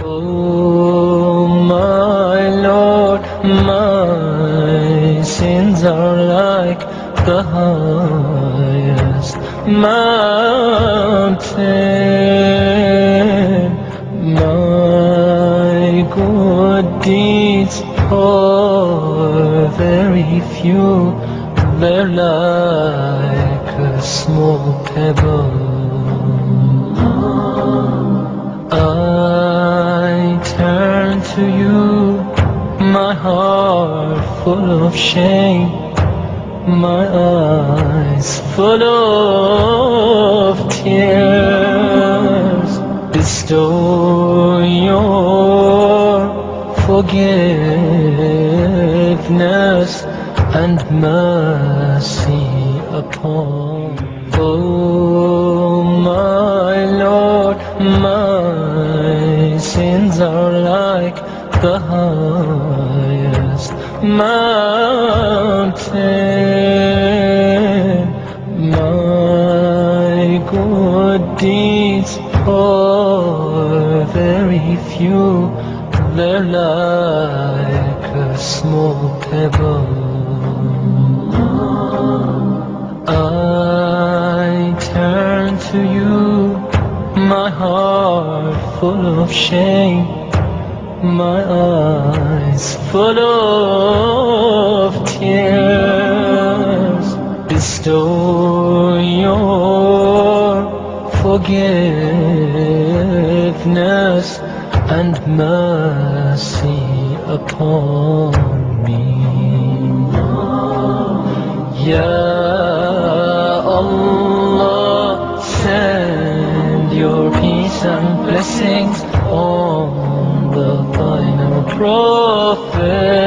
Oh my Lord, my sins are like the highest mountain. My good deeds are very few, they're like a small pebble. I turn to you, my heart full of shame, my eyes full of tears. Bestow your forgiveness and mercy upon. Oh my Lord, my sins are like the highest mountain. My good deeds are very few, they're like a small pebble. I turn to you, my heart full of shame, my eyes full of tears. Bestow your forgiveness and mercy upon me. Ya Allah, send your peace and blessings on the final prophet.